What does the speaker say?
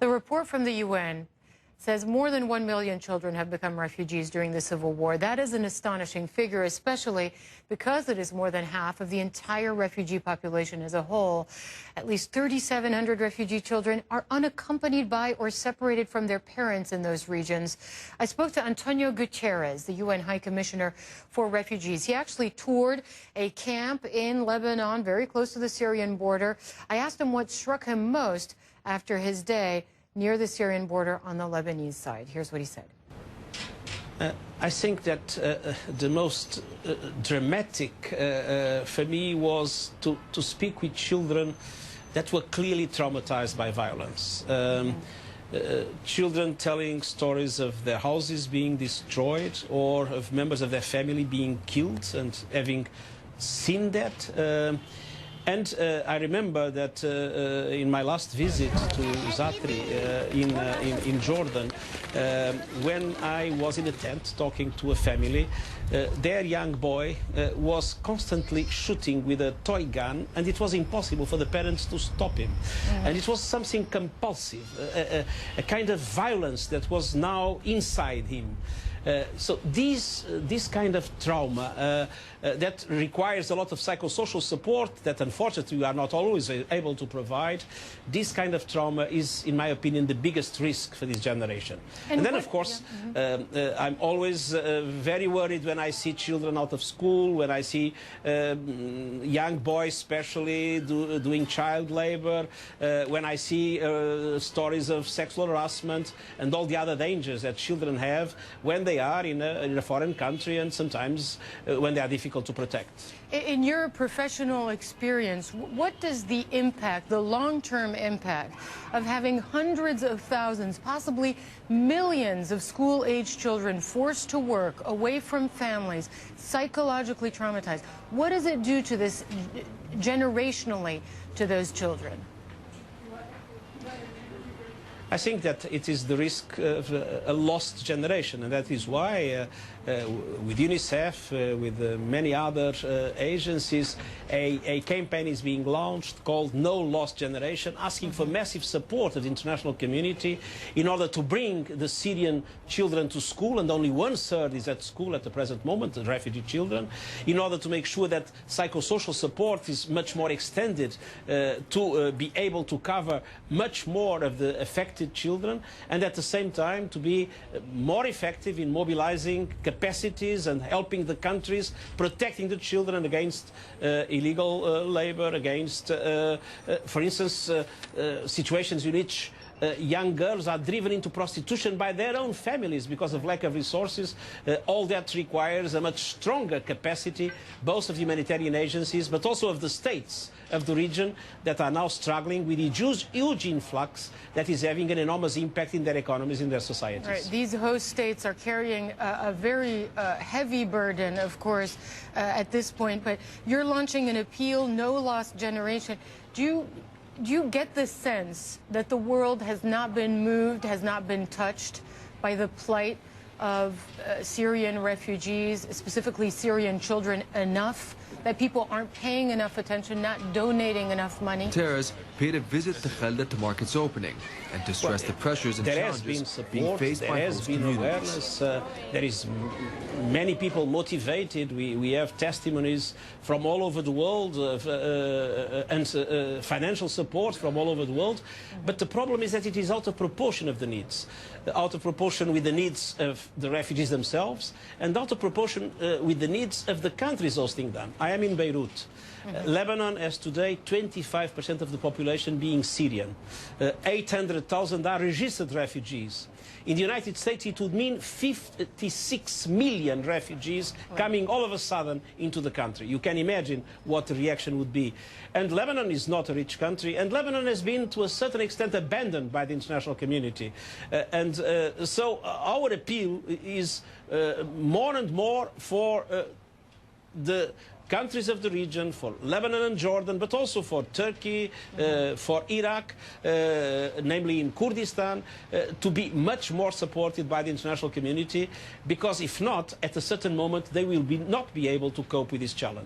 The report from the UN says more than 1 million children have become refugees during the civil war. That is an astonishing figure, especially because it is more than half of the entire refugee population as a whole. At least 3,700 refugee children are unaccompanied by or separated from their parents in those regions. I spoke to Antonio Guterres, the UN High Commissioner for Refugees. He actually toured a camp in Lebanon, very close to the Syrian border. I asked him what struck him most after his day near the Syrian border on the Lebanese side. Here's what he said. I think that the most dramatic for me was to speak with children that were clearly traumatized by violence. Children telling stories of their houses being destroyed or of members of their family being killed and having seen that. I remember that in my last visit to Zatri in Jordan, when I was in a tent talking to a family, their young boy was constantly shooting with a toy gun, and it was impossible for the parents to stop him. And it was something compulsive, a kind of violence that was now inside him. So this kind of trauma that requires a lot of psychosocial support that unfortunately we are not always able to provide, this kind of trauma is, in my opinion, the biggest risk for this generation. And then, of course, I'm always very worried when I see children out of school, when I see young boys especially doing child labor, when I see stories of sexual harassment and all the other dangers that children have when they are in a foreign country, and sometimes when they are difficult to protect. In your professional experience, what does the impact, the long-term impact of having hundreds of thousands, possibly millions of school-aged children forced to work, away from families, psychologically traumatized, what does it do to this generationally to those children? I think that it is the risk of a lost generation, and that is why with UNICEF, with many other agencies, a campaign is being launched called No Lost Generation, asking for massive support of the international community in order to bring the Syrian children to school, and only 1/3 is at school at the present moment, the refugee children, in order to make sure that psychosocial support is much more extended to be able to cover much more of the affected children, and at the same time to be more effective in mobilizing capacities and helping the countries, protecting the children against illegal labor, against, for instance, situations in which young girls are driven into prostitution by their own families because of lack of resources. All that requires a much stronger capacity, both of humanitarian agencies, but also of the states of the region that are now struggling with a huge influx that is having an enormous impact in their economies, in their societies. Right. These host states are carrying a very heavy burden, of course, at this point. But you're launching an appeal, No Lost Generation. Do you get the sense that the world has not been moved, has not been touched by the plight of Syrian refugees, specifically Syrian children, enough? That people aren't paying enough attention, not donating enough money? Guterres paid a visit to Khaled to mark its opening and to stress the pressures and challenges being faced by host communities. There is many people motivated. We have testimonies from all over the world and financial support from all over the world. But the problem is that it is out of proportion of the needs, out of proportion with the needs of the refugees themselves, and out of proportion with the needs of the countries hosting them. I am in Beirut. Lebanon has today 25% of the population being Syrian. 800,000 are registered refugees. In the United States, it would mean 56 million refugees coming all of a sudden into the country. You can imagine what the reaction would be. And Lebanon is not a rich country, and Lebanon has been, to a certain extent, abandoned by the international community. So our appeal is more and more for the countries of the region, for Lebanon and Jordan, but also for Turkey, for Iraq, namely in Kurdistan, to be much more supported by the international community, because if not, at a certain moment, they will not be able to cope with this challenge.